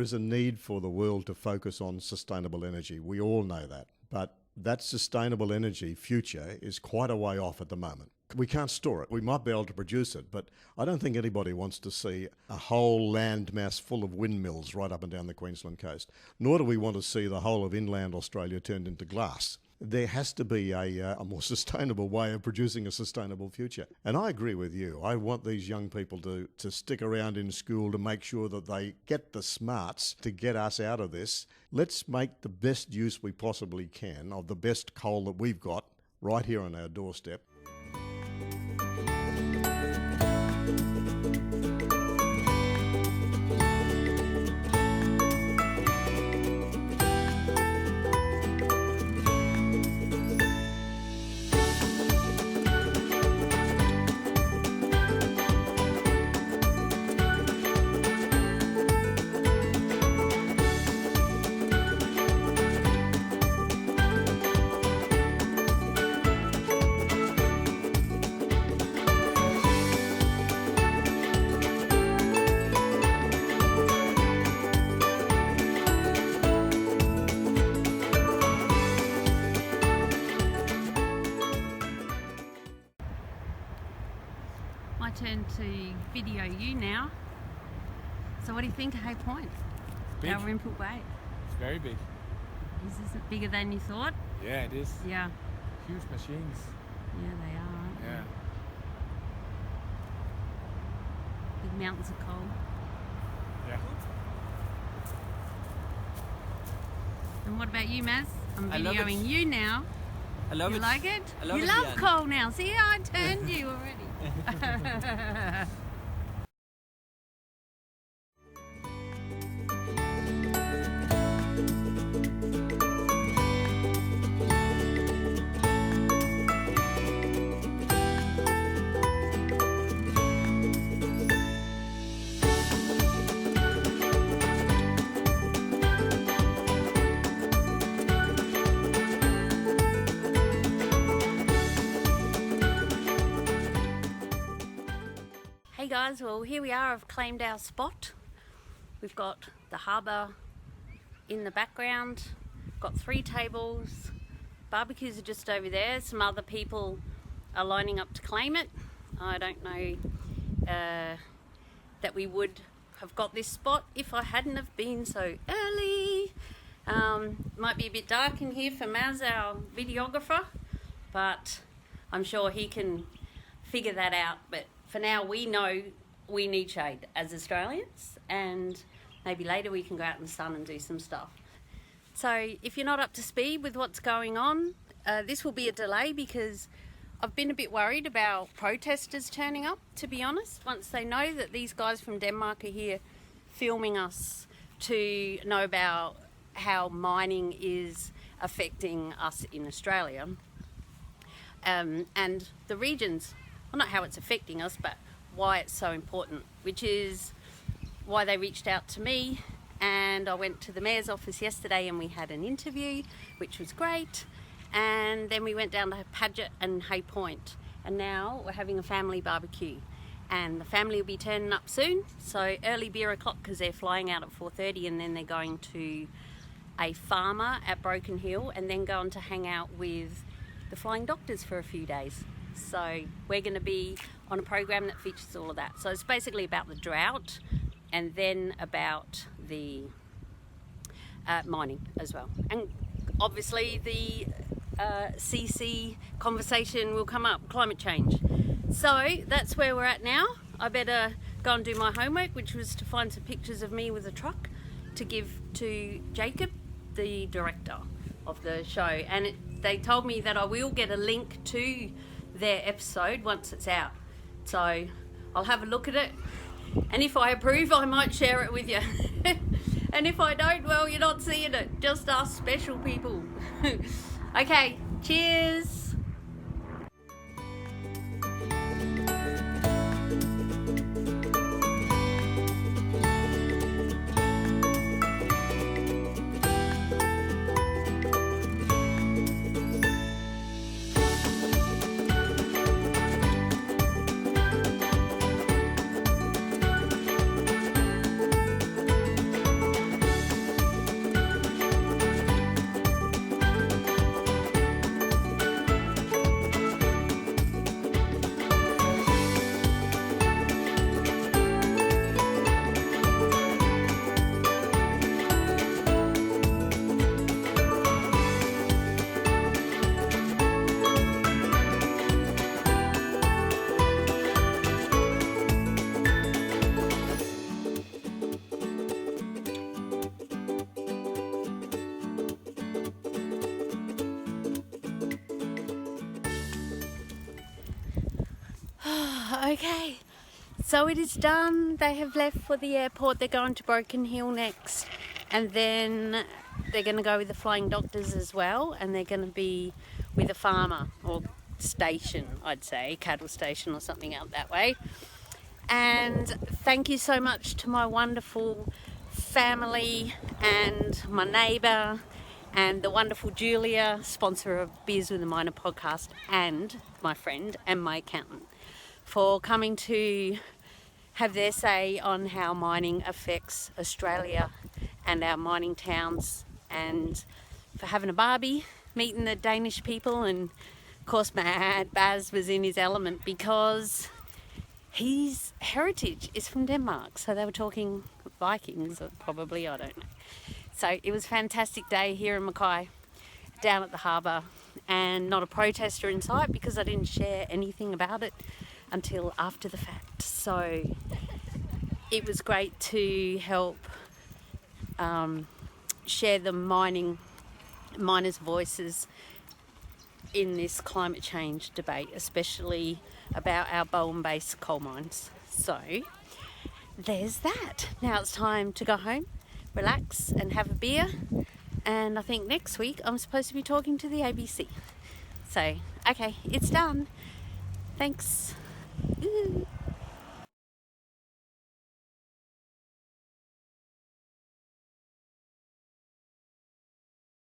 there is a need for the world to focus on sustainable energy. We all know that. But that sustainable energy future is quite a way off at the moment. We can't store it. We might be able to produce it, but I don't think anybody wants to see a whole land mass full of windmills right up and down the Queensland coast. Nor do we want to see the whole of inland Australia turned into glass. There has to be a more sustainable way of producing a sustainable future. And I agree with you. I want these young people to stick around in school to make sure that they get the smarts to get us out of this. Let's make the best use we possibly can of the best coal that we've got right here on our doorstep. My turn to video you now. So what do you think of Hay Point? Big. Dalrymple Bay. It's very big. Is this bigger than you thought? Yeah, it is. Yeah. Huge machines. Yeah, they are, aren't they? Yeah. Big mountains of coal. Yeah. And what about you, Maz? I'm I love it. videoing you now. I love You it. like it? I love you it, love Leanne. coal now. See how I turned you already. Hey guys, well here we are. I've claimed our spot. We've got the harbour in the background, got 3 tables, barbecues are just over there, some other people are lining up to claim it. I don't know that we would have got this spot if I hadn't have been so early. Might be a bit dark in here for Maz, our videographer, but I'm sure he can figure that out. But for now, we know we need shade as Australians, and maybe later we can go out in the sun and do some stuff. So if you're not up to speed with what's going on, this will be a delay because I've been a bit worried about protesters turning up, to be honest. Once they know that these guys from Denmark are here filming us to know about how mining is affecting us in Australia. And the regions, well, not how it's affecting us, but why it's so important, which is why they reached out to me. And I went to the Mayor's office yesterday and we had an interview, which was great. And then we went down to Paget and Hay Point. And now we're having a family barbecue. And the family will be turning up soon. So early beer o'clock because they're flying out at 4:30 and then they're going to a farmer at Broken Hill and then going to hang out with the Flying Doctors for a few days. So we're going to be on a program that features all of that. So it's basically about the drought and then about the mining as well. And obviously the CC conversation will come up, climate change. So that's where we're at now. I better go and do my homework, which was to find some pictures of me with a truck to give to Jacob, the director of the show. And they told me that I will get a link to their episode once it's out. So I'll have a look at it. And if I approve, I might share it with you. And if I don't, well, you're not seeing it. Just us special people. Okay, cheers. Okay, so it is done. They have left for the airport. They're going to Broken Hill next, and then they're going to go with the Flying Doctors as well, and they're going to be with a farmer or station, I'd say, cattle station or something out that way. And thank you so much to my wonderful family and my neighbour and the wonderful Julia, sponsor of Beers with a Miner podcast, and my friend and my accountant, for coming to have their say on how mining affects Australia and our mining towns, and for having a barbie, meeting the Danish people, and of course Mad Baz was in his element because his heritage is from Denmark, so they were talking Vikings probably, I don't know. So it was a fantastic day here in Mackay, down at the harbour, and not a protester in sight because I didn't share anything about it until after the fact. So it was great to help share the miners' voices in this climate change debate, especially about our Bowen-based coal mines. So there's that. Now it's time to go home, relax and have a beer, and I think next week I'm supposed to be talking to the ABC. So okay, it's done. Thanks. Ooh.